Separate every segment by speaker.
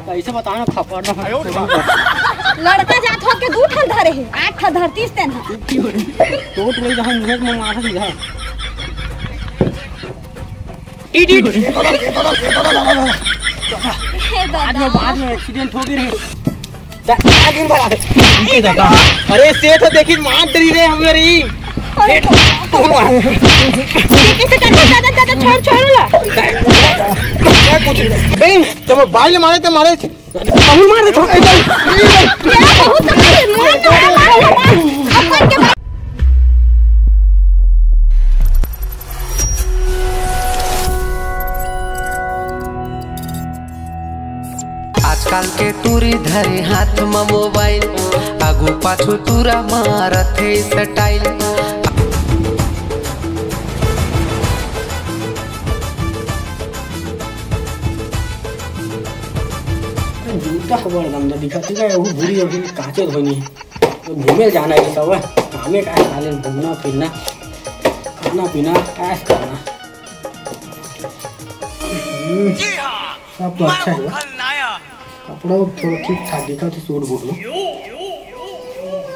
Speaker 1: कैसे बताना खपड़ ना
Speaker 2: लड़का जात हो के दू ठन धरे है 8 ठन धरतीस तेन
Speaker 1: टोट ले जहां मुंह में मारा सीधा बाद में एक्सीडेंट हो गई अरे से तो देखी मार डरी रे हम मेरी तो बाल मारे तो मारे मार
Speaker 3: आजकल के टूरी धरे हाथ में मोबाइल आगू पाछू टूरा मारत है स्टाइल।
Speaker 1: जूता बड़ गंदा दिखत है वो बुरी अभी काचे धोनी है घूमे जाना है सब कामे का खाले घूमना फिरना खाना पीना ऐश करना सब तो अच्छा है। कपड़ा थोड़ा ठीक ठाक दिखा तो सूट बूट में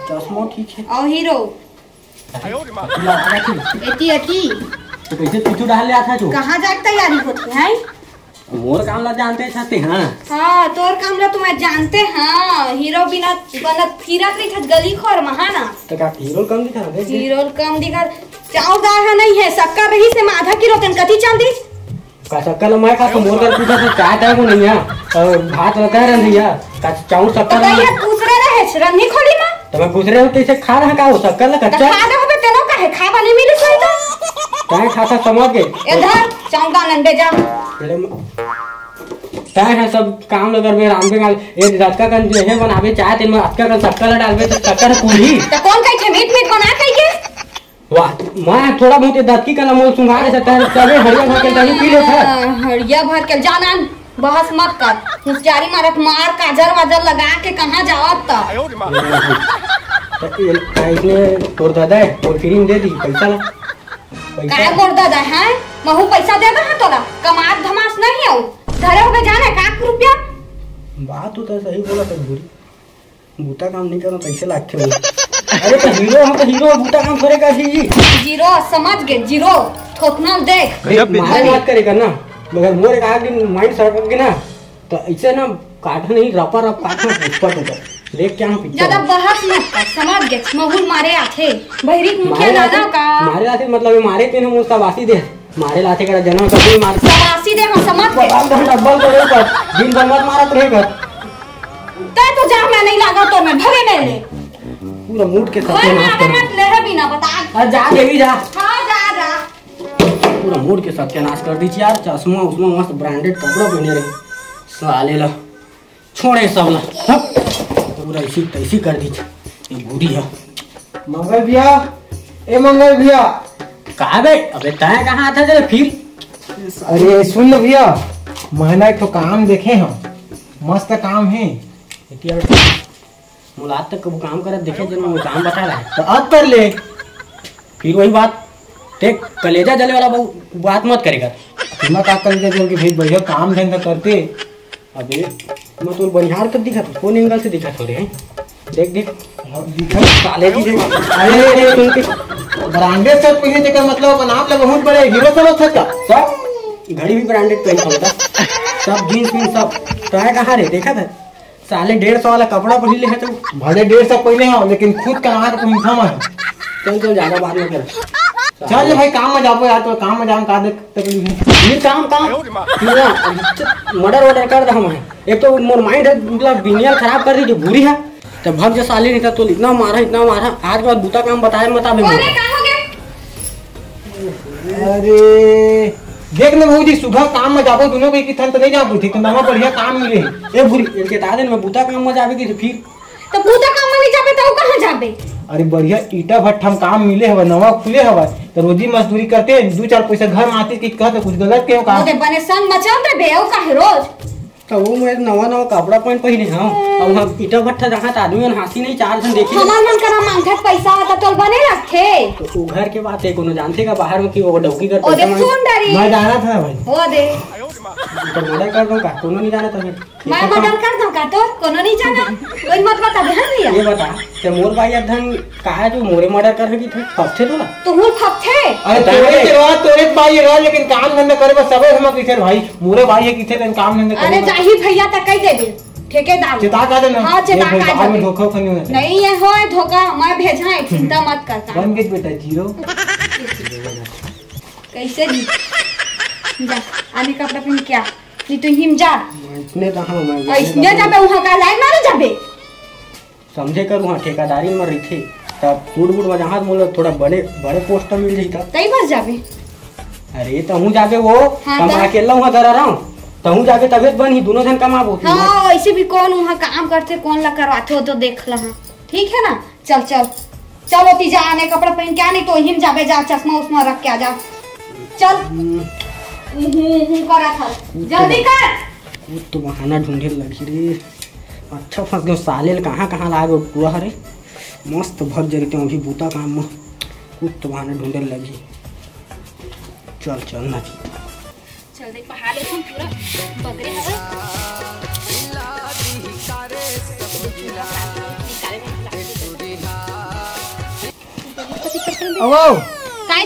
Speaker 1: चश्मा ठीक है
Speaker 2: और हीरो एटी एटी
Speaker 1: तो कैसे पीछू डाल ले आता तू
Speaker 2: कहाँ जाके तैयारी होती है
Speaker 1: मोर काम ला जानते छते हां
Speaker 2: हाँ तोर काम ला तुम्हें जानते हाँ हीरो बिना बनत फिरत नहीं था गली खोर महाना
Speaker 1: तो का हीरो कम दिखा दे
Speaker 2: हीरो कम दिखा चाव गाढ़ा नहीं है शक्कर रही से आधा किलो तन कथी चांदी
Speaker 1: का शक्कर मैं का तो मोर कर पूछा से चाय टाइम को नहीं है और भात लगा रंधिया का चाउ शक्कर
Speaker 2: तो ये दूसरे रहे रंधी खोली ना
Speaker 1: तो मैं पूछ रहे हूं कैसे खा रहा का हो शक्कर ला कच्चा
Speaker 2: खा रहे हो तेनो का है खावा नहीं मिले सही तो
Speaker 1: काय खाता समझ गए
Speaker 2: इधर चाउगा नंदे जा
Speaker 1: काय है सब काम लगर में राम के एक रटका का जो है बनावे चाय तेन में अटका का शक्कर डालबे तो शक्कर पूरी
Speaker 2: तो कौन कहि थे मीट मीट बना कहि के
Speaker 1: वाह मैं थोड़ा बहुत दत्ती का मोल सुंघा दे सकता है चले हरिया भर के दही पी ले था
Speaker 2: हरिया भर के जाना बहस मत कर मुस्जारी मारत मार काजर वाजर लगा के कहां जावत
Speaker 1: तो इसने तोड़ दादा और फिर दे दी पैसा ला
Speaker 2: काय बोल दादा है महू पैसा देबे है तोला कमात धमास नहीं हो धरे होके जाने 1 रुपया
Speaker 1: बात तो सही बोला तो भूरी बूटा काम नहीं करना पैसे लाख के अरे तो हीरो हम तो हीरो बूटा काम करेगा जी
Speaker 2: जीरो समझ गए जीरो थोतना देख
Speaker 1: बात करेगा ना मगर मोर एक आगे माइंड सड़क के ना तो ऐसे ना काटना नहीं रपा रप काटना ऊपर ऊपर देख क्या हम पीछे
Speaker 2: ज्यादा बहस मत कर समझ गए महू मारे आथे भैरिक मुखिया दादा का
Speaker 1: मारे लाते मतलब मारे तेन हम उसका वासी दे मारे लाते का जन्म का कोई मार
Speaker 2: सवासी दे हम समझ गए
Speaker 1: डबल करे पर दिन भर मत मारत रहेगा
Speaker 2: तै तो जा मैं नहीं लगा तो मैं भगे नहीं ले
Speaker 1: पूरा मूड के साथ नाच कर
Speaker 2: मत ले बिना बता
Speaker 1: अरे जा देवी जा
Speaker 2: हां जा
Speaker 1: पूरा मूड के साथ नाच कर दी यार चश्मा उसमें मस्त ब्रांडेड कपड़ा पहने रहे साले ला छोड़े सब ला पूरा इसी तैसी कर दी ये बुरी है
Speaker 4: मंगल भैया ए मंगल भैया
Speaker 1: कहा गए अबे तय कहाँ था जरा फिर
Speaker 4: अरे सुन लो भैया महना एक तो काम देखे हम मस्त काम है
Speaker 1: मुलाकात तक वो काम कर देखे जब वो काम बता रहा है
Speaker 4: तो अब कर ले
Speaker 1: फिर वही बात देख कलेजा जले वाला बात मत करेगा
Speaker 4: तुम्हें का कर दे कि भाई बढ़िया काम धंधा करते
Speaker 1: अबे मैं तो बनिहार तक दिखा था कौन एंगल से दिखा थोड़े हैं देख देख
Speaker 4: दिखा
Speaker 1: साले की
Speaker 4: अरे सुन के ब्रांडेड शर्ट पहने थे का मतलब नाम लगा बहुत बड़े हीरो समझ था
Speaker 1: सब घड़ी भी ब्रांडेड पहन होता सब जींस पीन सब तो है कहाँ रे देखा था साले 150 वाला कपड़ा पहन ले है तो
Speaker 4: भले 150 पहले हो लेकिन खुद कमा तो तुम थमा है
Speaker 1: चल चल ज्यादा बात मत कर
Speaker 4: चल भाई काम में जाओ यार तो काम में जाम का दे तकलीफ
Speaker 1: ये काम पूरा मर्डर वर्डर कर रहा मैं एक तो मोर माइंड है मतलब बिनिया खराब कर रही जो बुरी है तो भग जो साली नहीं था तो इतना मारा आज के बाद बूता काम बताया मत आबे
Speaker 4: अरे देख ले बहू जी सुबह काम में जाबो दोनों को एक थन तो नहीं जा थी तो नवा बढ़िया काम मिले
Speaker 1: ए बुरी इनके दादे में बूता काम में जाबे की फिर
Speaker 2: तो बूता काम में नहीं जाबे तो कहां जाबे
Speaker 4: अरे बढ़िया ईटा भट्ठा में काम मिले हवा नवा खुले हवा तो रोजी मजदूरी करते 2-4 पैसा घर में आते कि कहते कुछ गलत के हो काम
Speaker 2: ओते बने सन मचाते बेओ का रोज
Speaker 1: तो वो मैं नवा कपड़ा पहन पहने हां अब हम ईटा भट्ठा जहां आदमी हंसी नहीं 4 जन देखे
Speaker 2: हमार मन करा मांगत पैसा आता तो बने रखे
Speaker 1: तो घर के बात है कोनो जानते का बाहर में कि वो डौकी कर
Speaker 2: पैसा मैं
Speaker 4: जाना था भाई
Speaker 2: हो दे
Speaker 1: तो मर्डर कर दूं का कोनो नहीं जाना तबे
Speaker 2: मैं मर्डर कर दूं का तो कोनो नहीं जाना कोई मत बता बहन भैया
Speaker 1: ये बता ते मोर भाई अधन काहे जो मोरे मर्डर कर रही थे फपथे तो ना
Speaker 2: तू हूं फपथे
Speaker 4: अरे तोरे भाई रहा लेकिन काम धंधा करे बस सबे हम किथे भाई मोरे भाई है किथे तन काम धंधा करे
Speaker 2: अरे जाही भैया तक कह दे दे ठेकेदार
Speaker 4: चिता का देना
Speaker 2: हां चिता का दे
Speaker 4: धोखा खनी है
Speaker 2: नहीं ये हो धोखा मैं भेजा है चिंता मत करता
Speaker 4: बन गई बेटा जीरो
Speaker 2: कैसे दी जा आने कपड़ा पहन क्या नी तू हिम जा
Speaker 1: इसने तो हां मैं
Speaker 2: इसने जाबे वहां का लाइन मारे जाबे
Speaker 1: समझे कर वहां ठेकेदारी में रही थे तब फूड फूड में जहां बोल थोड़ा बड़े बड़े पोस्ट मिल जाई था
Speaker 2: कई बार जाबे
Speaker 1: अरे तो हूं जाके वो
Speaker 2: हाँ,
Speaker 1: कमा अकेला वहां करा रहा हूं तो हूं जाके तबियत बनी दोनों जन कमाबो
Speaker 2: हां ऐसे भी कौन वहां काम करते कौन ला करवाते हो तो देख ला ठीक है ना चल चल चलो ती जा आने कपड़ा पहन के आने तो हिम जाबे जा चश्मा उस्मा रख के आ जा चल करा था जल्दी कर
Speaker 1: वो तो बहाना ढूंढे लगी रे अच्छा फंस गए साले कहाँ लागे पूरा हरे मस्त भर जरते हैं अभी बूता काम में कुछ तो बहाना ढूंढे लगी चल चल ना
Speaker 2: चल देख पहाड़ एकदम पूरा बगरे
Speaker 4: अब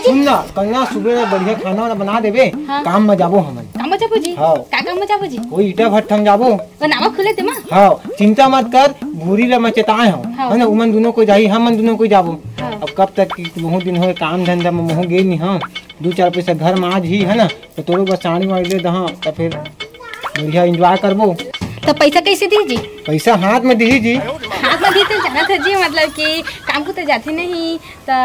Speaker 4: सुन ना कन्या सुबह में बढ़िया खाना वाना बना देबे काम में जाबो हमन
Speaker 2: काम में जाबो जी
Speaker 4: हाँ।
Speaker 2: का काम में जाबो जी
Speaker 4: वो ईटा भट्ट हम जाबो
Speaker 2: बनावा खुले ते मां
Speaker 4: हाँ चिंता मत कर भूरी रे मचेताए हो है ना उमन दोनों को जाही हम दोनों को जाबो अब कब तक बहुत दिन हो काम धंधा में मोह गई नहीं हाँ 2-4 पैसा घर में आज ही है ना तो तोरो बस साड़ी वाड़ी दे दहा तो फिर बढ़िया एंजॉय करबो
Speaker 2: तो पैसा कैसे दी जी
Speaker 4: पैसा हाथ में दी जी
Speaker 2: हाथ में दी तो जाना था जी मतलब कि काम को तो जाते नहीं तो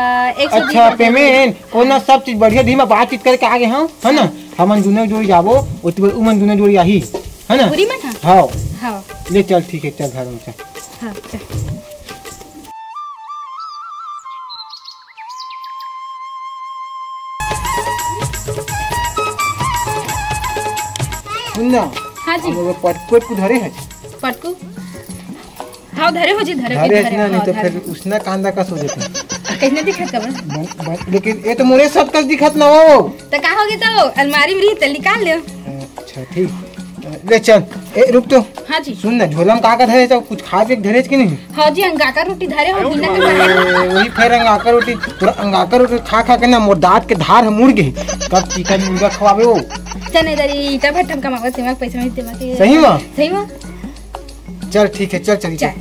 Speaker 2: 100
Speaker 4: अच्छा पेमेंट कोना सब चीज बढ़िया दी में बातचीत करके आगे हाँ है ना हमन दोनों जोड़ी जाबो उमन दोनों जोड़ी आही है ना
Speaker 2: पूरी में
Speaker 4: हाँ
Speaker 2: हाँ
Speaker 4: ले चल ठीक है चल घर में चल
Speaker 2: हाँ चल
Speaker 4: सुन ना
Speaker 2: हाँ जी
Speaker 4: हम पटकोट को धरे है
Speaker 2: पटकू हाँ धरे हो जी धरे
Speaker 4: धरे है ना नहीं तो फिर उसना कांदा का सो देते
Speaker 2: कैसे दिखत कब
Speaker 4: लेकिन ये तो मोरे सब कस दिखत ना हो
Speaker 2: तो का होगी तो अलमारी में रही तो निकाल ले
Speaker 4: अच्छा ठीक ले चल ए रुक तो
Speaker 2: हाँ जी
Speaker 4: सुन ना झोलम का धरे तो कुछ खा के धरे कि नहीं
Speaker 2: हाँ जी अंगाका रोटी धरे हो बिना के
Speaker 4: वही फिर अंगाका रोटी पूरा अंगाका रोटी खा के ना मोर दांत के धार हम मुड़ गई कब चिकन मुर्गा खवाबे वो
Speaker 2: चने दरी इटा भट्टम कमावा सेवा पैसा में देवा के
Speaker 4: सही में
Speaker 2: सही में
Speaker 4: चल ठीक है चल चल
Speaker 2: चल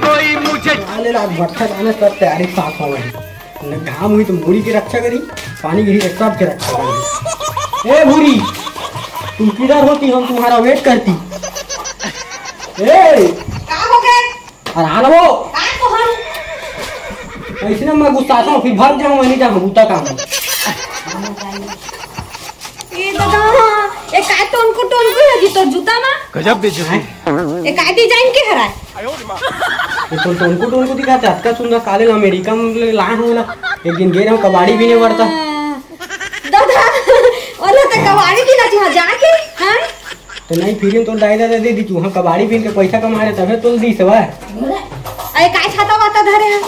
Speaker 1: कोई मुझे डाले ला भट्ठा जाने सब तैयारी साफ हो गई न घाम हुई तो मूड़ी की रक्षा करी पानी गिरी तो सब के रक्षा करी ए भूरी तुम किधर होती हम तुम्हारा वेट करती ए
Speaker 2: का हो गए
Speaker 1: आराम हो
Speaker 2: का तो हम
Speaker 1: ऐसे मैं गुस्साता हूँ फिर भाग जाऊँ वहीं जाऊँ बूता काम
Speaker 2: ये दादा ये काय टोनको है जी तो जूता में
Speaker 3: गजब बेइज्जती
Speaker 2: ये काय डिजाइन के हरा
Speaker 1: ये तो टोनको दिखाता है अच्छा सुंदर काले अमेरिका में लाए हूँ ना एक दिन गए हम कबाड़ी भी नहीं बढ़ता
Speaker 2: दादा और तो कबाड़ी की ना तू जाके हां
Speaker 1: तो नहीं फिर तो दाई दादा दे दी तू हाँ कबाड़ी पीन के पैसा कमा रहे तबे तो दी सवा
Speaker 2: अरे काय छाता वाता धरे हैं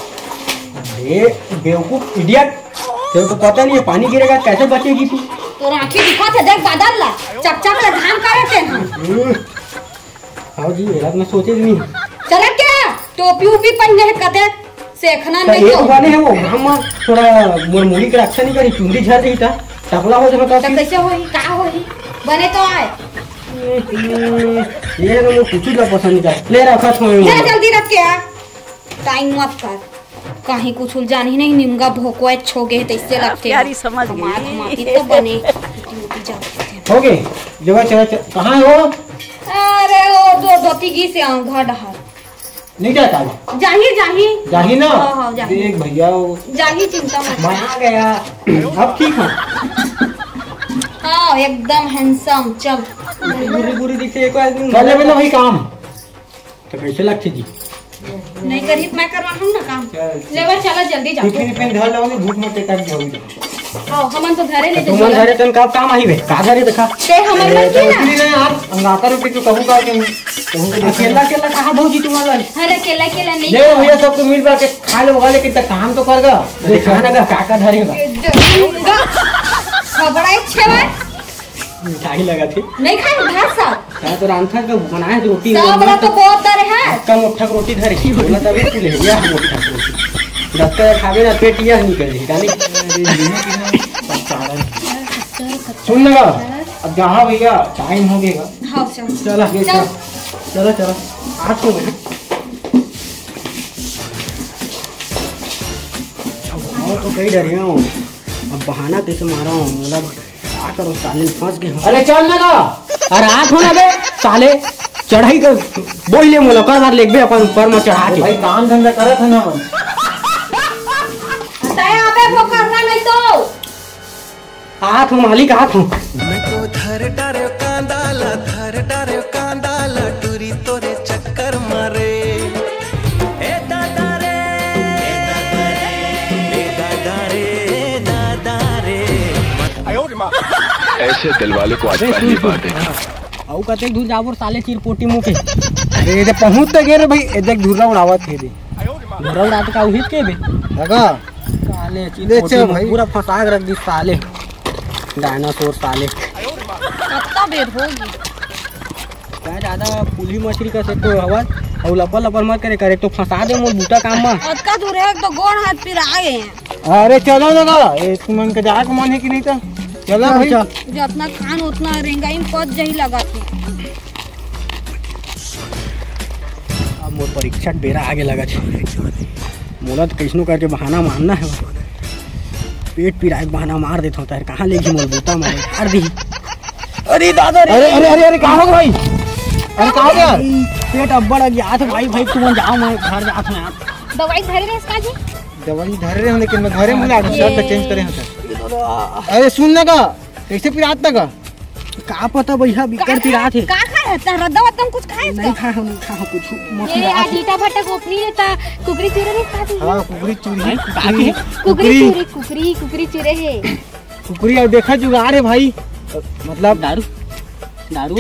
Speaker 1: अरे बेवकूफ इडियट तेरे को पता नहीं है पानी गिरेगा कैसे बचेगी तू
Speaker 2: तो आंखें दिखा थे देख बादल ला चकचक ला धान करते हैं
Speaker 1: हाँ जी ये रात में सोचे नहीं
Speaker 2: चले क्या टोपी उपी पहने है कते सेखना
Speaker 1: तो
Speaker 2: नहीं
Speaker 1: ये
Speaker 2: तो
Speaker 1: दुकाने है वो हम थोड़ा मुड़ी की रक्षा नहीं करी चुंडी झड़ रही था टकला हो जाता
Speaker 2: तो कैसे होई का होई बने तो आए
Speaker 1: ये ना मैं कुछ ना पसंद कर ले रखा था
Speaker 2: जा जल्दी रख के आ टाइम मत कर कहीं कुछ उलझान ही नहीं निमगा भोको अच्छो गए तो इससे लगते
Speaker 5: यारी समझ गई
Speaker 2: माती तो बने
Speaker 4: हो गए जगह चला कहाँ हो
Speaker 2: अरे ओ दो धोती की से घर डहर
Speaker 4: नहीं जाता है
Speaker 2: जाही जाही
Speaker 4: जाही ना
Speaker 2: हाँ, जाही।
Speaker 4: देख भैया वो
Speaker 2: जाही चिंता मत
Speaker 1: मैं आ गया अब ठीक है
Speaker 2: हाँ एकदम हैंडसम चल
Speaker 1: बुरी बुरी दिखे एक आदमी
Speaker 4: कर ले भाई काम
Speaker 1: तो कैसे लगती जी
Speaker 2: नहीं करी मैं करवा हूं ना काम लेवर चला जल्दी जा
Speaker 4: टिफिन पेन धर लगे धूप में टेका जाओगी
Speaker 2: आओ हमन तो धरे ले
Speaker 1: तुम धरे तन का काम आई बे का धरे देखा
Speaker 2: ते हमन मन की ना
Speaker 4: नहीं आप अंगाकर रोटी तो कहूँ का कहूँ के
Speaker 1: अकेला अकेला कहाँ भौजी तुम्हारा
Speaker 2: अरे केला केला नहीं
Speaker 4: ले भैया सबको मिल बात के खा लो होगा लेकिन काम तो कर गा
Speaker 1: देखा ना का धरेगा
Speaker 2: खबड़ा छे भाई
Speaker 1: मिठाई लगा थे
Speaker 2: नहीं खाए भात साहब
Speaker 1: क्या तो रांधा का बनाए तो रोटी
Speaker 2: सब वाला तो बहुत दर है
Speaker 1: कम मोटा रोटी धर की बोला तब तू ले गया मोटा रोटी रखता खावे ना पेट यह निकल जाए गाली
Speaker 4: सुन लगा अब जहाँ भैया टाइम हो गया
Speaker 2: हाँ चल
Speaker 1: चला चलो चलो आज हो गए और तो कई डर हूँ अब बहाना कैसे मारा हूँ मतलब क्या करो साले फंस गए
Speaker 4: अरे चल लगा
Speaker 1: अरे आठ होना बे साले चढ़ाई कर बोल ले मोला कर बार लेक बे अपन ऊपर में चढ़ा के
Speaker 4: भाई काम धंधा करे थे ना हम
Speaker 2: तय अबे वो करना नहीं तो
Speaker 1: आठ हो मालिक आठ हो
Speaker 3: मैं तो धर डारे कांदाला टूरी तोरे चक्कर मारे ए दादा रे
Speaker 5: ऐसे दिल वाले को आज पहली बार देखा।
Speaker 1: औ कते दूर जाबोर साले चिरपोटी मुके
Speaker 4: अरे ये पहुंच तक गए रे भाई ये देख धुर्रा उड़ावत थे दे
Speaker 1: घरौ रात का उहित के बे
Speaker 4: लगा
Speaker 1: साले
Speaker 4: ले चल
Speaker 1: चिरपोटी
Speaker 4: भाई।
Speaker 1: पूरा फंसा के रख दी साले डायनासोर साले
Speaker 2: कितना देर होगी
Speaker 1: क्या ज्यादा पुली मछली का से तो हवा और लपल मत करे तो फंसा दे मोर बूटा काम में
Speaker 2: अतका दूर है तो गोड़ हाथ फिर आ गए हैं
Speaker 4: अरे चलो लगा ये मन का जाके मन है कि नहीं था चलो भाई
Speaker 2: जितना खान उतना रहेगा इन पद जही लगाती
Speaker 1: अब मोर परीक्षा बेरा आगे लगा छे मोला तो कैसनो करके बहाना मारना है पेट पिराए बहाना मार देता हूँ कहाँ लेगी मोर बूटा मारे मार दी अरे दादा
Speaker 4: अरे अरे अरे अरे कहाँ हो भाई अरे कहाँ गया
Speaker 1: पेट अब्बड़ गया था भाई तुम जाओ मैं घर जाता हूँ यार
Speaker 2: दवाई धरे रहे इसका जी
Speaker 4: दवाई धर रहे हैं लेकिन मैं घरे मिला शर्ट चेंज करे हैं अरे सुन लगा कैसे पिरात लगा
Speaker 1: का पता भैया बिकर पिरा थे
Speaker 2: का खाए तारा दवा तुम कुछ खाए
Speaker 1: नहीं खा हम नहीं खा कुछ
Speaker 2: ये आज ईटा भट्टा कोपरी लेता कुकरी चूरे नहीं खाती
Speaker 4: हाँ कुकरी चूरी
Speaker 2: कुकरी चूरे है
Speaker 4: कुकरी और देखा जुगाड़ है भाई मतलब
Speaker 1: दारू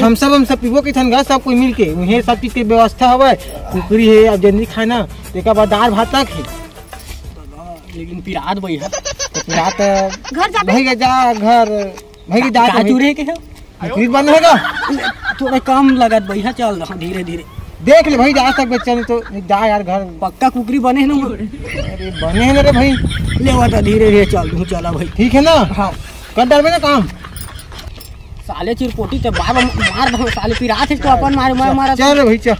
Speaker 4: हम सब पीबो के थन सब कोई मिल के उन्हें सब चीज के व्यवस्था हवा कुकरी है अब जल्दी खाना एक बाद दाल भात तक है
Speaker 1: लेकिन पिरात भैया
Speaker 4: तो पिरात
Speaker 2: घर जा
Speaker 4: भाई जा घर भाई जा
Speaker 1: चूरे के है
Speaker 4: कुकरी बन रहेगा
Speaker 1: थोड़ा कम लगत भैया चल रहा धीरे धीरे
Speaker 4: देख ले भाई जा तक बच्चा नहीं तो जा यार घर
Speaker 1: पक्का कुकरी बने है ना
Speaker 4: अरे बने हैं ना रे भाई
Speaker 1: ले बता धीरे धीरे चल दूँ चला भाई
Speaker 4: ठीक है ना हाँ कर डालबे ना काम
Speaker 1: साले चिरपोटी तो बार मार दो साले पिरात है तो अपन मार मारा
Speaker 4: चल रे भाई चल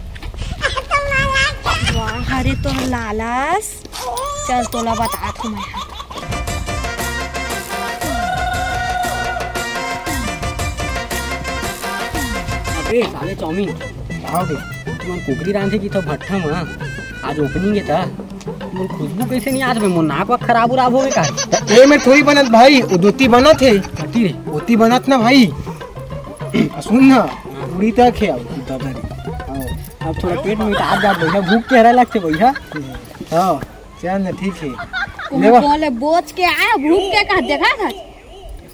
Speaker 2: वाह अरे तो लालस चल तोला बता तू मैं
Speaker 1: अबे साले चाउमीन
Speaker 4: आओगे
Speaker 1: तुम कुकरी रांधे की तो भट्ठा में आज ओपनिंग है था मोर खुशबू कैसे नहीं आज में मोर नाक वाक खराब उराब हो गए का
Speaker 4: ए में थोड़ी बनत भाई वो दोती बनत है
Speaker 1: कटी रे
Speaker 4: दोती बनत ना भाई सुन ना पूरी तक है अब दादा
Speaker 1: अब थोड़ा पेट में आ जा भैया भूख के रह लगते भैया
Speaker 4: हाँ चल ना ठीक है
Speaker 2: तुम बोले बोझ के आया भूख के कहा देखा था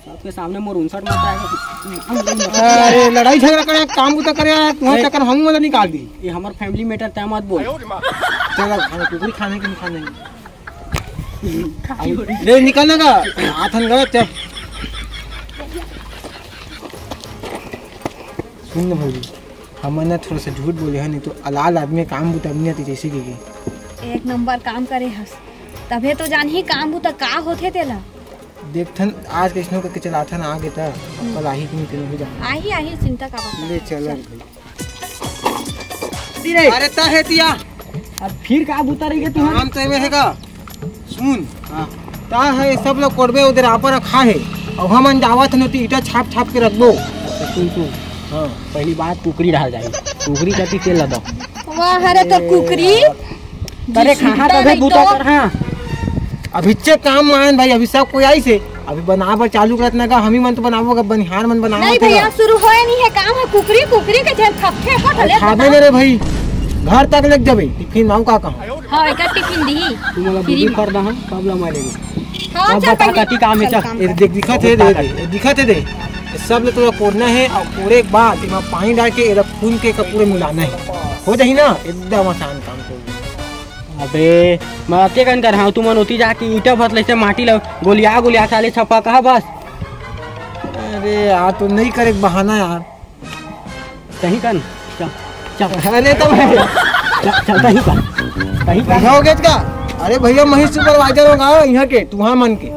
Speaker 1: सबके सामने मोर 59 मत आएगा
Speaker 4: अरे लड़ाई झगड़ा करे काम तो करे तुम्हारे चक्कर हम मतलब निकाल दी
Speaker 1: ये हमार फैमिली मैटर तय मत बोल
Speaker 4: चलो खाना कुकरी खाने के नहीं खाने ले निकलने का हाथन गलत चल सुन ना भाई हम ना थोड़ा सा झूठ बोले हैं नहीं तो अलाल आदमी काम बुत नहीं आती जैसे कि
Speaker 2: एक नंबर काम करे हस तबे तो जान ही काम बुता का होथे तेला
Speaker 4: देखथन आज कैसनो करके चलाथन आगे था कल आही की नहीं तेरे हो जा
Speaker 2: आही चिंता का बात
Speaker 4: ले चल भाई अरे ता है तिया
Speaker 1: अब फिर का बुता रही तू
Speaker 4: काम तो में हैगा सुन हां ता है सब लोग कोड़बे उधर आपा रखा है और हम जावत नती ईटा छाप छाप के रखबो
Speaker 1: सुन तू हाँ पहली बात कुकरी रह जाएगी कुकरी का तेल लगा
Speaker 2: वाह अरे तो कुकरी
Speaker 1: अरे कहाँ तबे बुता कर हाँ
Speaker 4: अभी चे काम मान भाई अभी सब कोई आई से अभी बनावर चालू करत ना का हम ही मन तो बनावोगा बनिहार मन बनावत
Speaker 2: नहीं भैया शुरू होए नहीं है काम है कुकरी के जेल खपखे फटले
Speaker 4: खाबे रे भाई घर तक लग जाबे टिफिन नाउ का कहां
Speaker 2: हां एक टिफिन दी
Speaker 1: तू मला बुद्धि कर दा हम कब ला मारेगी
Speaker 2: हां
Speaker 1: अब बता कति काम है चल
Speaker 4: ये देख दिखत है दे सब ले तो कोड़ना है और कोड़े के बाद इसमें पानी डाल के इधर खून के पूरे मिलाना है हो जाही ना एकदम आसान काम कर
Speaker 1: अबे मैं अते कन कर हाँ तू मन होती जाके ईटा भत ले से माटी ल गोलिया साले छपा कहा बस
Speaker 4: अरे यार तो नहीं करे बहाना यार।
Speaker 1: कहीं का नहीं चल चल
Speaker 4: अरे तो भैया
Speaker 1: चल कहीं का
Speaker 4: हो गया का। अरे भैया मही सुपरवाइजर होगा यहाँ के तू हाँ मन के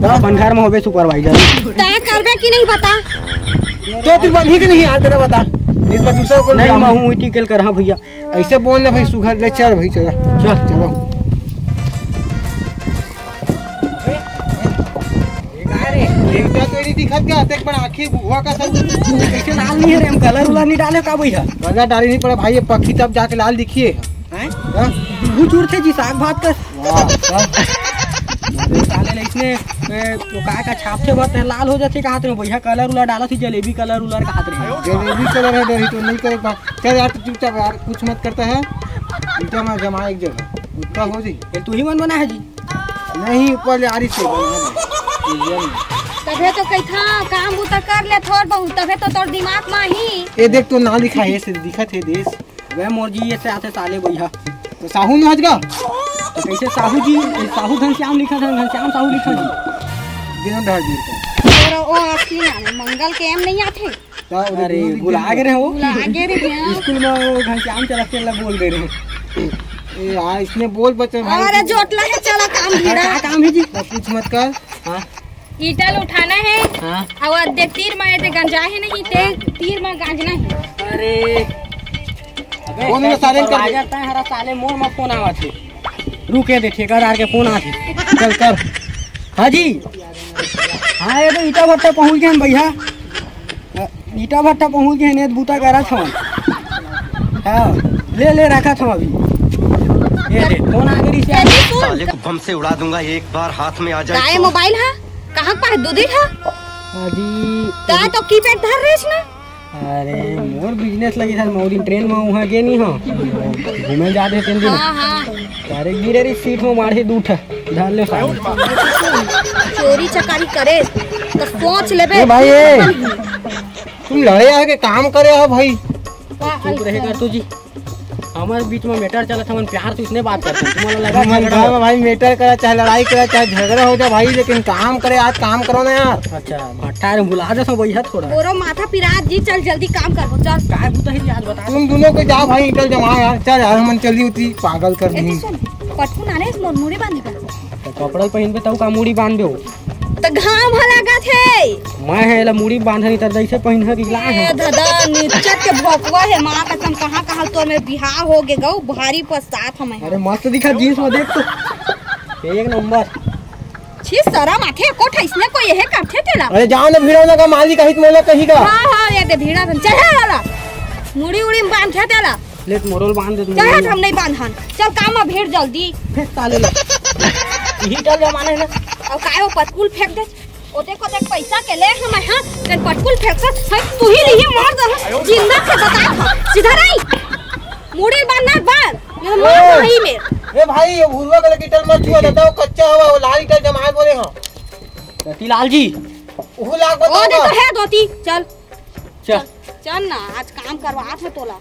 Speaker 1: अपन घर में होबे सुपरवाइजर
Speaker 2: तय करबे कि नहीं बता।
Speaker 4: तो तू बंधी के नहीं यार तेरा बता इस बार दूसरा को
Speaker 1: नहीं मैं हूँ टिकल कर। हाँ भैया
Speaker 4: ऐसे बोल ना भाई सुघर ले चल भाई चल
Speaker 1: चल
Speaker 4: चलो। देवता तो नहीं दिखत क्या देख पर आंखें बुआ का सब
Speaker 1: कैसे लाल नहीं है रे हम कलर उलर नहीं डाले का भैया
Speaker 4: कलर डाली नहीं पड़ा भाई ये पक्षी तब जाके लाल दिखिए
Speaker 1: हैं चूर थे जी साग भात कर साले इसने तो का छाप से बहुत लाल हो जाते कहा थे भैया कलर उलर डाला थी जलेबी कलर उलर कहा थे
Speaker 4: जलेबी कलर है डरी तो नहीं करे चल यार चुपचाप यार कुछ मत करता है इतना मैं जमा एक जगह उसका हो जी
Speaker 1: तू ही मन बना है जी
Speaker 4: नहीं ऊपर यारी से बना
Speaker 2: तबे तो कैथा काम उतर कर ले थोड़ बहुत तबे तो तोर दिमाग में ही
Speaker 4: ये देख तो ना लिखा है से दिखत है देश
Speaker 1: वे मोर जी ये से आते साले भैया
Speaker 4: तो साहू न हजगा
Speaker 1: तो कैसे साहू जी साहू घनश्याम लिखा था घनश्याम साहू लिखा जी
Speaker 4: दिन ढाल दी
Speaker 2: और ओ असली ना मंगल के एम नहीं आथे।
Speaker 1: अरे बुला के रहे हो
Speaker 2: बुला के रे भैया
Speaker 1: स्कूल में वो घनश्याम चला के बोल दे रहे
Speaker 4: ए यार इसने बोल बच्चे भाई
Speaker 2: अरे जोटला है चला काम भिड़ा
Speaker 1: क्या काम है जी
Speaker 4: कुछ मत कर
Speaker 1: हाँ
Speaker 2: ईटल उठाना है
Speaker 1: हाँ
Speaker 2: और दे तीर में ते गंजा है नहीं ते तीर में गांजना है।
Speaker 1: अरे
Speaker 4: फोन में साइलेंट कर दे।
Speaker 1: जाता है हरा साले मोर में फोन आवा थे रुके दे ठेकेदार के फोन आथे
Speaker 4: चल कर
Speaker 1: हाँ जी हाँ ये तो ईटा भट्टा पहुँच गए भैया ईटा भट्टा पहुँच गए नेत बूता करा था हाँ ले रखा था अभी ये ले फोन आ गई से
Speaker 6: साले को बम से उड़ा दूंगा एक बार हाथ में आ जाए
Speaker 2: काय मोबाइल है कहाँ पर दूधी था
Speaker 1: हाँ जी
Speaker 2: ता तो कीपैड धर रेस ना।
Speaker 1: अरे मोर बिजनेस लगी था मोर दिन ट्रेन में वहाँ गए नहीं हाँ घूमे जा रहे तीन दिन
Speaker 2: हाँ हाँ
Speaker 1: अरे गिरे रही सीट में मारे दूठ धर ले
Speaker 2: चोरी चकारी करे तो सोच ले बे
Speaker 4: भाई तुम लड़े है के काम करे हो भाई
Speaker 1: चुप रहेगा तू जी हमारे बीच में मैटर चला था मन प्यार से इसने बात करते तुम्हारा लगा
Speaker 4: मन
Speaker 1: झगड़ा
Speaker 4: घर
Speaker 1: हो।
Speaker 4: में भाई मैटर करा चाहे लड़ाई करा चाहे झगड़ा हो जाए भाई लेकिन काम करे आज काम करो ना यार।
Speaker 1: अच्छा भट्टा रे बुला दे भैया थोड़ा
Speaker 2: ओरो माथा पिरात जी चल जल्दी काम कर चल
Speaker 1: काय बुता है याद बता
Speaker 4: तुम दोनों को जाओ भाई इटल जमा यार चल यार हम चली उतरी पागल कर दी
Speaker 2: सुन पटकू नाले इस मोर मुड़ी बांधी पर
Speaker 1: तो कपड़ा पहन के तब का मूड़ी बांध दो
Speaker 2: तो घाम लगा थे
Speaker 1: मैं है ला मूड़ी बांधनी तर जैसे पहन के गिला है
Speaker 2: दादा निचट के भोकवा है मां कसम कहां कहां तो में बिहार हो गे गौ भारी पछतात हमें।
Speaker 1: अरे मस्त दिखा जींस में देख तो एक नंबर
Speaker 2: छी सरा माथे कोठ इसने कोई यह करथे तेला।
Speaker 4: अरे जाओ ना भीड़ो ना का माली कहीं मोला कहीं का
Speaker 2: हां ये दे भीड़ा चल वाला मुड़ी उड़ी में बांधथे तेला
Speaker 1: लेट मोरल बांध दे
Speaker 2: चल हम नहीं बांधन चल काम में भीड़ जल्दी
Speaker 1: फेंक ताले यही चल जमाने ना
Speaker 2: और काय वो पटकुल फेंक दे ओते को तक पैसा के ले हम हां तेन पटकुल फेंक से तू ही नहीं मार दे जिंदा से बता सीधा नहीं मुड़ी बांधना बार मेरा मार नहीं ले
Speaker 4: ए भाई ये भूलवा का कीटल मत छुआ देता वो कच्चा हुआ वो लाल कीटल जमाए बोले हां
Speaker 1: रतिलाल जी
Speaker 4: वो लाग
Speaker 2: ओ
Speaker 4: बताओ
Speaker 2: देखो है दोती चल
Speaker 1: चल
Speaker 2: चल ना आज काम करवात है तोला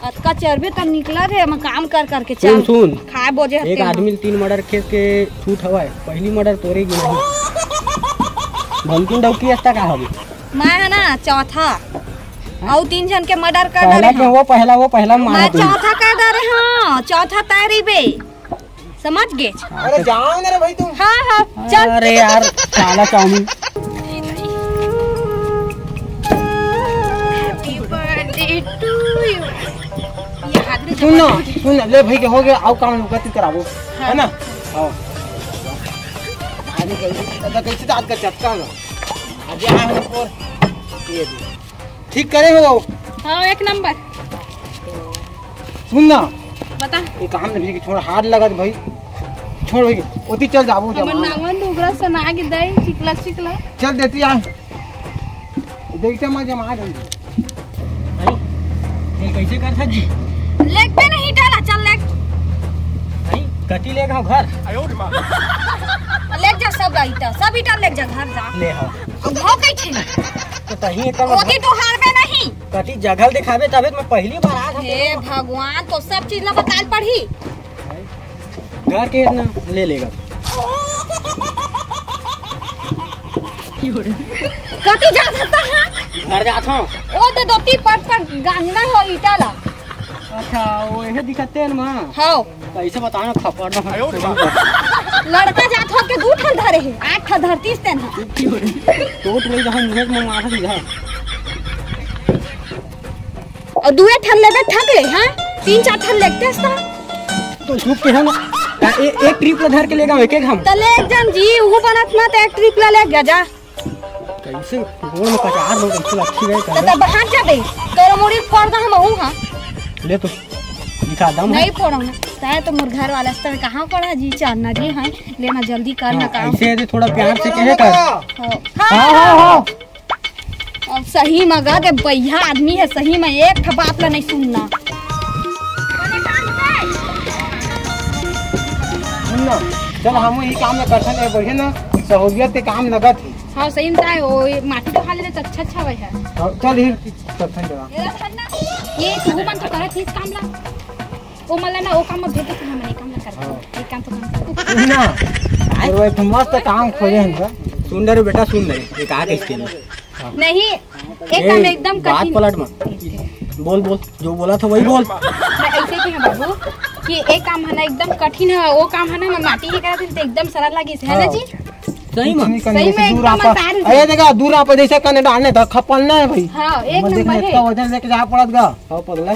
Speaker 2: आज का चरबे तब निकला रे हम काम कर करके चल
Speaker 1: सुन
Speaker 2: खाए बोझे
Speaker 1: एक आदमी 3 मर्डर केस के छूट हवा है पहली मर्डर तोरे की नहीं धमकी डौकी अस्ता का हवे
Speaker 2: मैं है ना चौथा और 3 जन के मर्डर कर
Speaker 1: पहला
Speaker 2: डरे
Speaker 1: के वो पहला
Speaker 2: मैं
Speaker 1: मारा तू
Speaker 2: चौथा कर डरे हां चौथा तारी बे समझ गे।
Speaker 4: अरे जाओ ना रे भाई तुम
Speaker 2: हां हां चल
Speaker 1: अरे यार साला chowmein
Speaker 2: happy birthday to you ये हाथ
Speaker 4: सुन ले भाई के हो गया आओ काम गति करावो है ना आओ आने कैसे दांत का चटका ना आज आ हमको ये दे ठीक करे हो
Speaker 2: हां एक नंबर
Speaker 4: सुन ना
Speaker 2: बता
Speaker 4: ये काम नहीं कि थोड़ा हार्ड लगा भाई छोड़ भाई ओती चल जाबो
Speaker 2: हमर
Speaker 4: जमा
Speaker 2: नांगन दुगरा सना के दई चिकला चिकला
Speaker 4: चल देती आ देखते मैं जमा दे
Speaker 1: भाई ये कैसे कर था जी
Speaker 2: लेग पे नहीं डाला चल लेग
Speaker 1: भाई कटी लेगा घर
Speaker 2: लेग जा सब ईटा लेग जा घर जा
Speaker 1: ले हो
Speaker 2: अब हो कई थे
Speaker 1: तो कहीं एक
Speaker 2: ओती तो हारबे नहीं
Speaker 1: कटी जगह दिखावे तबे मैं पहली बार आ
Speaker 2: हे भगवान तो सब चीज ला बताल पढ़ी
Speaker 1: घर के ना ले लेगा
Speaker 2: कति जात हता हां
Speaker 1: घर जात हूं
Speaker 2: ओ दे दोती पट पर गांगना हो ईटा ला।
Speaker 1: अच्छा वो यह दिखते हैं ना
Speaker 2: हां
Speaker 1: कैसे बताना थप्पड़ ना
Speaker 2: लड़का जात हो के 2 ठन धरे है 8 ठन धरतीस तेन
Speaker 1: टोट रही जहां मुंह में मारा सीधा
Speaker 2: और 2 ठन लेबे ठग ले हां 3-4 ठन लगते सा
Speaker 1: तो चुप के हम एक ट्रिप ला धर के लेगा एक हम
Speaker 2: तले एक जन जी वो बनत ना तो एक ट्रिप ला ले गया जा
Speaker 1: कैसे गोल में 50 लोग कैसे अच्छी गए
Speaker 2: तो बाहर जाबे तोर मुड़ी फोड़ दा हम हूं हां
Speaker 1: ले तो दिखा दम
Speaker 2: नहीं फोड़ो ना ताए तो मोर घर वाला स्तर कहां पड़ा जी चारना जी हैं लेना जल्दी कर ना काम
Speaker 1: ऐसे ऐसे थोड़ा प्यार से कहे कर
Speaker 2: हां हां हां अब सही मगा के भैया आदमी है सही में एक ठा बात ला नहीं सुनना
Speaker 4: सुनना चल हम ही काम में करथन है बढ़िया ना सहूलियत के काम लगत है।
Speaker 2: हां सही में ताए ओ माटी तो खा ले तो अच्छा भाई है
Speaker 4: चल ही करथन जरा
Speaker 2: ये तू मन तो करत इस काम ला ओ मला ना ओ काम में भेज के हम नहीं काम ना कर एक काम तो काम
Speaker 4: ना और वो मस्त काम खोजे हैं
Speaker 1: सुंदर बेटा सुंदर ये कहा किसके लिए
Speaker 2: नहीं एक काम एकदम
Speaker 1: बात
Speaker 2: कठिन
Speaker 1: पलट मत बोल बोल जो बोला था वही बोल
Speaker 2: मैं ऐसे ही है बाबू कि एक काम है ना एकदम कठिन है वो काम है ना मैं माटी के करत तो एकदम सरल लगी है ना जी
Speaker 1: सही में
Speaker 2: सही में
Speaker 4: दूर
Speaker 2: एकदम
Speaker 4: आप
Speaker 2: आसान
Speaker 4: अरे देखा दूर आप जैसे करने डालने था खपल ना है भाई
Speaker 2: हां एक
Speaker 4: मैं देखने
Speaker 2: नंबर
Speaker 4: इसका
Speaker 2: है
Speaker 4: वजन लेके जा पड़त गा
Speaker 1: हां पगला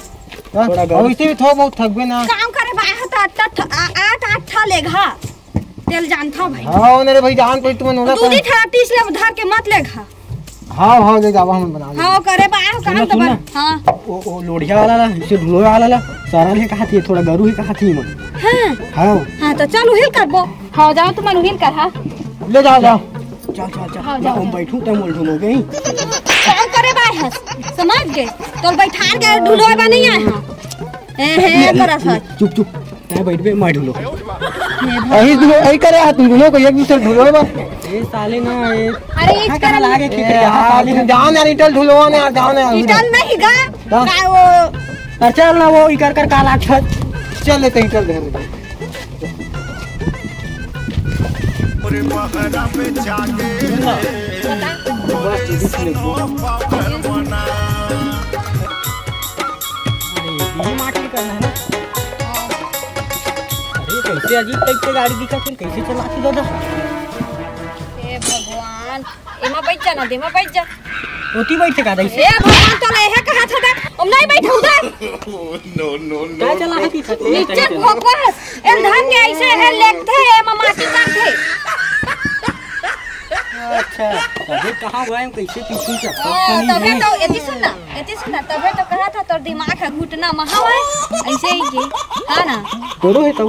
Speaker 4: थोड़ा और इसे भी थोड़ा बहुत थकबे ना
Speaker 2: काम करे बाहर 8 ठा लेगा तेल जानता भाई
Speaker 4: हां मेरे भाई जान कोई तुम नोला
Speaker 2: दूधी ठा 30 ले उधार के मत लेगा
Speaker 4: हां ले जावा हम बना
Speaker 2: हां करे बाहर काम तो हां
Speaker 1: ओ लोढ़िया वाला इसे ढुलो वाला सारा ले कहा थी थोड़ा गरू ही कहा थी मन
Speaker 2: हां
Speaker 1: हां
Speaker 2: हां तो चलो हिल करबो हां जाओ तुम हिल कर हां
Speaker 4: ले जाओ जाओ
Speaker 1: चल चल चल
Speaker 2: हाँ, जाओ,
Speaker 1: हम बैठू तो मोल ढुलो गई
Speaker 2: काम करे बाहर समझ गए तो बैठार के ढुलोबा नहीं आए हां हे बड़ा सा
Speaker 1: चुप चुप मैं बैठ पे मैं ढुलो
Speaker 4: यही करे तुम दोनों को एक दूसरे ढुलो बा
Speaker 1: ए साले ना ए
Speaker 2: अरे इस
Speaker 1: कहां
Speaker 2: कर
Speaker 1: लागे खेत
Speaker 4: यार जाओ ना रिटल ढुलो ना यार जाओ ना
Speaker 2: इटल नहीं गा
Speaker 4: हाँ।
Speaker 2: का वो
Speaker 1: चल ना वो इकर कर काला छत
Speaker 4: चल लेते ही चल दे
Speaker 1: माटी करना है ना अरे कैसे अजीब टाइप से गाड़ी दिखा फिर कैसे चलाती दादा
Speaker 2: हे भगवान एमा बैठ जा ना दे में बैठ जा
Speaker 1: ओती बैठे का दैसे
Speaker 2: ए भगवान तो ले है कहां था हम नहीं बैठा उधर
Speaker 1: क्या चला है की
Speaker 2: नीचे भोकस एल धान के ऐसे है लेगथे एमा माटी काटे
Speaker 1: अच्छा अबे कहां गए हम कैसे पीछे
Speaker 2: तबे तो एती सुनना तबे तो कहा था तोर दिमाग है घुटना महावा ऐसे ही जी हां ना
Speaker 1: तोरो है तो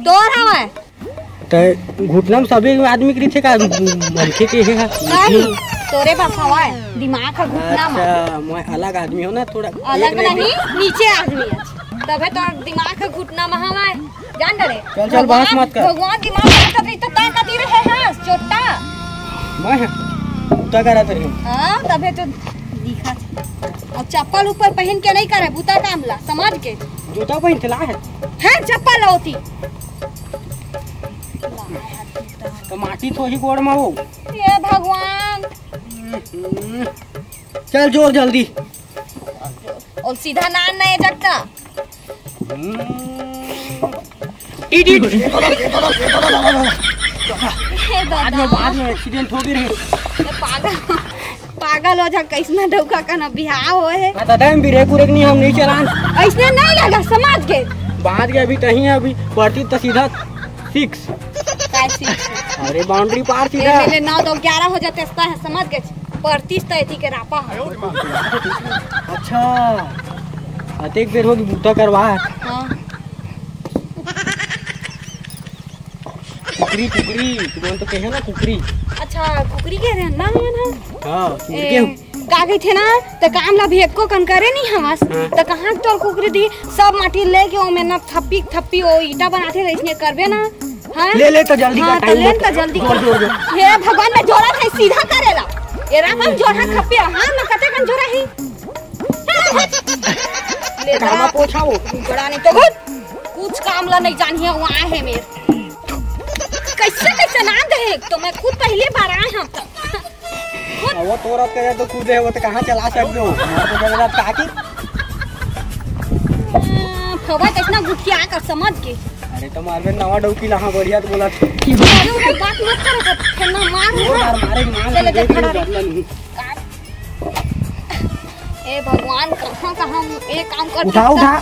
Speaker 2: तोर हवा
Speaker 1: तो घुटना में सभी आदमी के थे का मरके के है
Speaker 2: नहीं तोरे पास हवा है दिमाग का घुटना में
Speaker 1: अच्छा मैं अलग आदमी हो ना थोड़ा
Speaker 2: अलग नहीं नीचे आदमी है तबे तो दिमाग का घुटना में हवा है जान डरे
Speaker 1: चल चल बहस मत कर
Speaker 2: भगवान दिमाग में तब तो ता कती रहे हां छोटा
Speaker 1: मैं उता करा तरी
Speaker 2: हां तबे तो दिखा अब चप्पल ऊपर पहन के नहीं करे बूता काम ला समझ के
Speaker 1: जूता पहन चला है
Speaker 2: चप्पल होती
Speaker 1: तो माटी थोड़ी गोड़ में हो
Speaker 2: ये भगवान
Speaker 1: चल जोर जल्दी
Speaker 2: और सीधा नान नहीं जगता
Speaker 1: बाद में एक्सीडेंट हो गई
Speaker 2: पागल हो जा कैसना धोखा का ना बिहार हो है
Speaker 1: दादा हम ब्रेक उरेक नहीं हम नहीं चलान
Speaker 2: ऐसे नहीं लगा समझ के
Speaker 1: बाद के अभी तही अभी पड़ती तो सीधा 6 अरे बाउंड्री पार सीधा
Speaker 2: पहले 9 तो 11 हो जाते है समझ गए पड़तीस तो एथी के रापा है
Speaker 1: अच्छा अतेक बेर होगी बूटा करवा
Speaker 2: हां
Speaker 1: कुकरी तुम तो कहे ना कुकरी
Speaker 2: अच्छा कुकरी कह रहे हैं ना
Speaker 1: हां
Speaker 2: का गई थे ना तो काम ला भी एको कन करे नहीं हमास तो कहां तोर कुकरी दी सब माटी लेके ओ में ना थप्पी ओ ईटा बनाते रहे इसने करबे ना हां
Speaker 1: ले तो जल्दी का टाइम
Speaker 2: ले तो जल्दी हे भगवान ने जोड़ा था सीधा करेला एरा मन जोड़ा खपे हां ना कते कन जोड़ा ही ले
Speaker 1: काम पोछाओ
Speaker 2: जोड़ा नहीं तो कुछ काम ला नहीं जानिए वहां है मेरे कैसे नाम दे तो मैं खुद पहले बार आया हूं
Speaker 1: वो तोरा करे तो कूदे वो तो कहां चला सकते हो तो जगह काकी
Speaker 2: फवा इतना गुटिया कर समझ के।
Speaker 1: अरे तो मारबे नवा डौकी लहा बढ़िया तो बोला
Speaker 2: अरे वो बात मत करो फिर ना मार
Speaker 1: मारे
Speaker 2: चले जा खड़ा रह। ए भगवान कहां एक काम कर
Speaker 1: उठा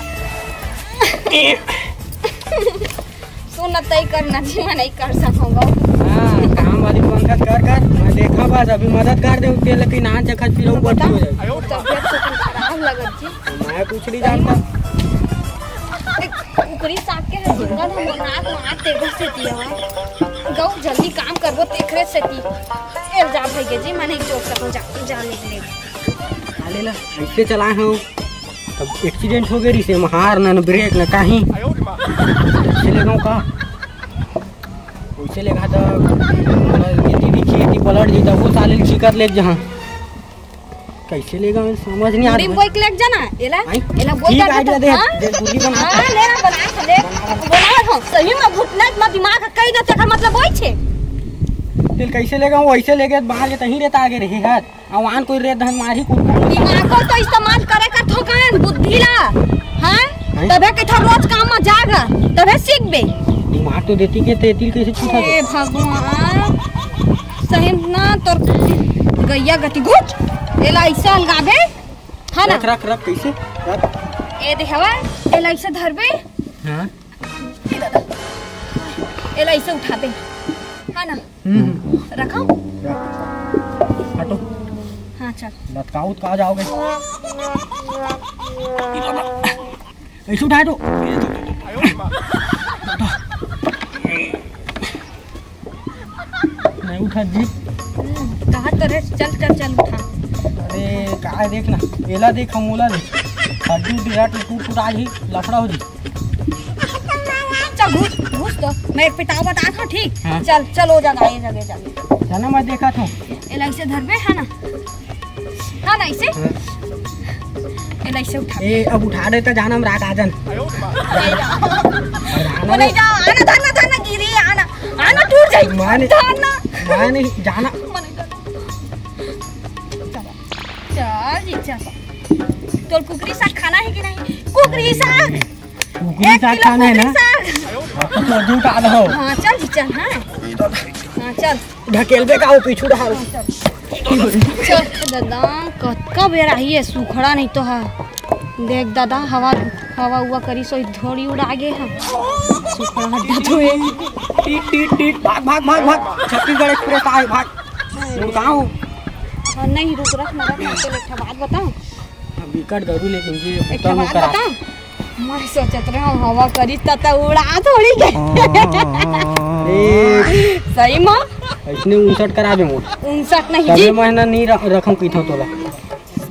Speaker 2: सुन तय करना जी मैं नहीं कर सकूंगा।
Speaker 1: हां काम वाली पंखत कर मैं देखा बस अभी मदद कर दे तेल की नान चखत पी लूं बट हो जाए
Speaker 2: तबियत तो खराब लगत जी।
Speaker 1: मैं कुछ नहीं जानता
Speaker 2: कुकरी साग के जिंदा हम नाक मार तेरे से दिया गौ जल्दी काम करबो तेखरे से ती एल जा भई जी मैं नहीं जोक सकूं जाने के
Speaker 1: ले ला ऐसे चलाए हूं तब एक्सीडेंट हो गई से महार न ब्रेक न कहीं चले गाँव का वैसे लेगा तो दीदी खेती पलट जी वो साले शिकर ले जहाँ कैसे लेगा समझ नहीं आ
Speaker 2: रहा बोल के लेके जाना एला बोल
Speaker 1: कर आइडिया दे बुद्धि बना
Speaker 2: हां ले बना ले बना हो सही में घुटना में दिमाग कई न तक मतलब होई छे
Speaker 1: दिल कैसे लेगा वैसे लेके बाहर के तहीं रहता आगे रही है आवान कोई रे धन मारी कुछ
Speaker 2: दिमाग को तो इस्तेमाल करे कर थोकान बुद्धि ला हां तबे के था रोज काम में जागा तबे सीख बे
Speaker 1: दिमाग तो देती के तेतिल कैसे छूटा
Speaker 2: ए भगवान सही ना तोर गैया गति घुट एला ऐसे अलगाबे हां ना
Speaker 1: रख कैसे रख
Speaker 2: ए देखवा एला ऐसे धरबे
Speaker 1: हां
Speaker 2: एला ऐसे उठा दे हां ना रखो
Speaker 1: हटो
Speaker 2: हां चल
Speaker 1: लटकाओ तो कहाँ जाओगे ऐसे उठा दो नहीं उठा जी
Speaker 2: कहा तो रे चल उठा
Speaker 1: अरे कहा देख ना एला देख हम ओला देख हड्डी विराट टूट आज ही लफड़ा हो जी
Speaker 2: चल घुस तो मैं एक पिटाव बता था ठीक
Speaker 1: हाँ।
Speaker 2: चल हो जाएगा ये जगह
Speaker 1: जाना मैं देखा था
Speaker 2: एला ऐसे धरबे है ना ऐसे एला ऐसे उठा
Speaker 1: ए अब उठा दे तो जाना हम रात आजन
Speaker 2: नहीं जा आना गिरी आना टूट जाए
Speaker 1: मैं नहीं जाना
Speaker 2: चल तो कुकरी साग खाना है कि नहीं कुकरी साग
Speaker 1: खाना है ना तो दूध आ दो
Speaker 2: हां चल हां चल
Speaker 1: ढकेलबे का वो पीछू रहा
Speaker 2: चल दादा कतका बेर आई है सुखड़ा नहीं तो है देख दादा हवा हुआ करी सो धोड़ी उड़ा गे है सुखड़ा हड्डा तो है
Speaker 1: टीट भाग छत्तीसगढ़ एक्सप्रेस आए भाग कहां हो
Speaker 2: नहीं रुक मेरा तो एक बात बताऊं
Speaker 1: विकट गरू लेकिन ये
Speaker 2: एक बात बताऊं मैं सोचत रहा हवा करी तता उड़ा थोड़ी गई सही मां
Speaker 1: इसने 59 करा दे मोर
Speaker 2: 59 नहीं
Speaker 1: जी महीना नहीं रखम कइथो तोला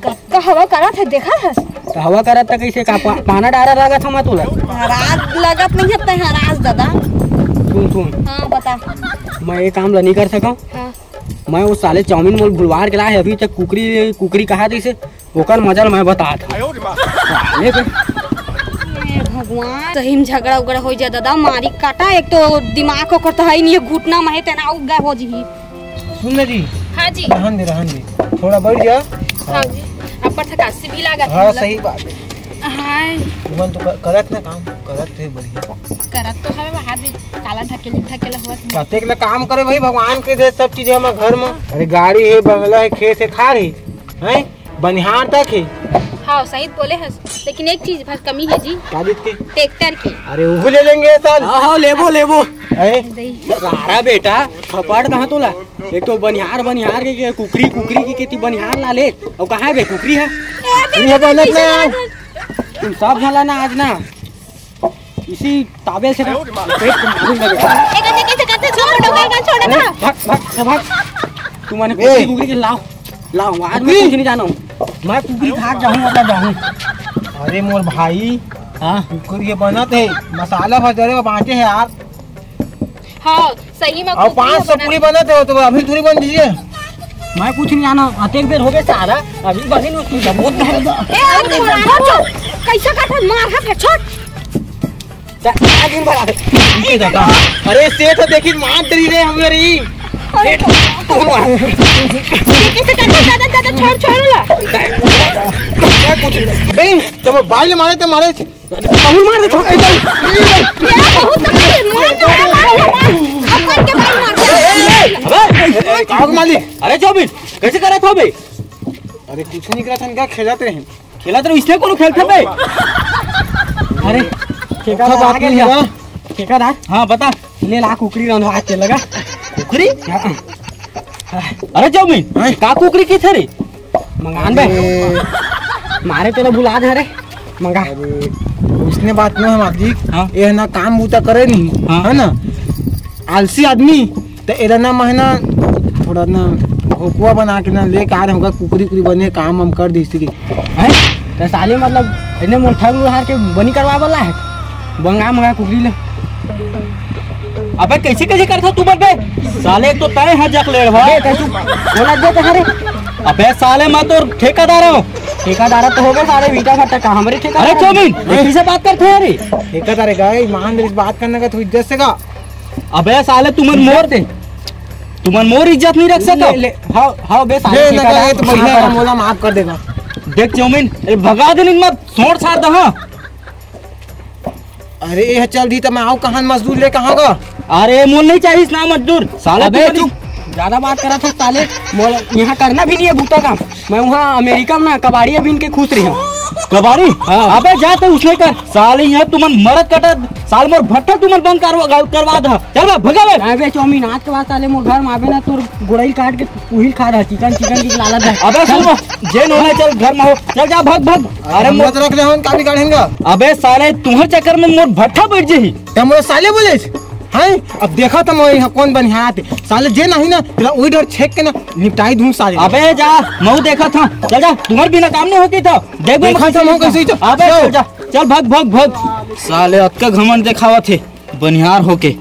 Speaker 2: कब हवा करा था देखा था
Speaker 1: तो हवा करा था कैसे का पाना डारा लगा था मैं तोला
Speaker 2: रात लगत नहीं है तय राज दादा
Speaker 1: सुन
Speaker 2: हां बता
Speaker 1: मैं ये काम नहीं कर सका
Speaker 2: हां
Speaker 1: मैं वो साले चाउमीन मोल भुलवार के लाए अभी तक कुकरी कहा थी से ओकर मजल मैं बता था
Speaker 2: भगवान सही में झगड़ा उगड़ा हो जाए दादा मारी काटा एक तो दिमाग को करता है नहीं घुटना में तना उग गया हो जी
Speaker 4: सुन जी
Speaker 2: हां जी
Speaker 4: रहन दे थोड़ा बढ़ जा
Speaker 2: हां जी अपर थकासी भी लागत
Speaker 4: हां सही बात है
Speaker 2: हां
Speaker 4: मन तो करत ना काम करत है बढ़िया
Speaker 2: करत तो है हाथ काला ढकेला हुआ
Speaker 4: कहते के काम करे भाई भगवान के दे सब चीज हम घर में अरे गाड़ी है बंगला है खेत है खा रही हैं बनिहार तक है
Speaker 2: हाँ सही बोले हैं लेकिन एक चीज बस कमी है जी ट्रैक्टर की
Speaker 4: अरे वो ले लेंगे साल
Speaker 1: हाँ लेबो सारा बेटा थपड़ कहाँ तोला एक तो बनिहार के कुकरी की खेती बनिहार ला ले और कहाँ बे कुकरी है तुम सब झला ना आज ना इसी ताबे से पेट मालूम भाग तू मैंने कुकरी के लाओ आज मैं कुछ नहीं जाना हूँ मैं कुकरी भाग जाऊँ
Speaker 4: अरे मोर भाई हाँ कुकरी बनत है मसाला भजरे बांटे है यार
Speaker 2: हाँ सही में
Speaker 4: और 500 पूरी बनत है तो अभी थोड़ी बन दीजिए
Speaker 1: मैं कुछ नहीं जाना अतेक बेर हो गए सारा अभी बनी न उसकी बहुत
Speaker 2: कैसा काटा मार है छोड़
Speaker 1: दिन भर अरे सेठ देखी मार दरी रे हमेरी
Speaker 2: कैसे करना दादा छोड़ ला
Speaker 4: बे तो मोबाइल मारे तो मारे
Speaker 1: बहु मार दे छोड़
Speaker 2: ये बहुत तकलीफ मार अपन के भाई मार
Speaker 4: आग माली।
Speaker 1: अरे चौबिन कैसे करे थे बे?
Speaker 4: अरे कुछ नहीं करा था, क्या खेलते रहे
Speaker 1: खेला तो इसलिए कोनो खेलते बे? अरे
Speaker 4: क्या बात नहीं है
Speaker 1: ठेकेदार। हाँ बता। ले ला कुकरी रंधवा हाथ लगा कुकरी। अरे चौबिन का कुकरी की थे रे? मंगान बे मारे तेरा बुला दे रे मंगा।
Speaker 4: उसने बात ना हम जी।
Speaker 1: हाँ?
Speaker 4: ये ना काम बूता करे नहीं।
Speaker 1: हाँ?
Speaker 4: है ना आलसी आदमी तो एरा ना महीना थोड़ा ना होकुआ बना के ना लेके आ रहे होगा कुकरी बने काम हम कर दी इसकी
Speaker 1: है तो साले मतलब इन्हें मोठा हार के बनी करवा वाला है मंगा कुकरी ले। अबे कैसे करता तू बे? साले तो तय है जक ले बोला दे हरे। अबे साले मैं तो ठेकेदार हूँ। ठेकेदार तो हो गए सारे बीटा भट्टा का हमारे ठेका। अरे चौबिन कैसे बात करते हैं रे?
Speaker 4: ठेकेदार गए मान बात करने का तो इज्जत से का।
Speaker 1: अबे साले तुमन मोर इज्जत नहीं रख सको। हाँ बे साले
Speaker 4: तो बढ़िया मोला माफ कर देगा।
Speaker 1: देख चौमिन भगा दे मत छोड़ छाड़ दे। हाँ
Speaker 4: अरे ये चल दी तो मैं आऊँ कहाँ मजदूर ले कहाँ का?
Speaker 1: अरे मोल नहीं चाहिए ना मजदूर साले। ज्यादा बात करा था साले। मोल यहाँ करना भी नहीं है बूटा काम। मैं वहाँ अमेरिका में कबाड़ी बीन के खुश रही हूँ। कबाड़ी? हाँ। अबे जा तो उसने कर साले यहाँ तुमन मरद कटा साल मोर भट्टा तुमन बंद करवा दे। चल बा भगा बे। अबे चौमिन आज के बाद साले मोर घर में आवे ना तोर गुड़ई काट के पुहिल खा रहा चिकन की लालत है। अबे सुन जे नोना चल घर में हो चल जा भाग।
Speaker 4: अरे मत रख ले हम काटी काटेंगे।
Speaker 1: अबे साले तुम्हारे चक्कर में मोर भट्टा बैठ जाही।
Speaker 4: तुम साले बोले हैं अब देखा तो मैं यहाँ कौन बनिया साले जे नहीं ना तेरा वही डर छेक के ना निपटाई दूं साले।
Speaker 1: अबे जा मैं देखा था। चल जा तुम्हारे बिना काम नहीं होती था।
Speaker 4: देखा था मैं कैसे।
Speaker 1: अबे चल जा चल भाग साले अक्का घमंड दिखावा थे बनिहार होके।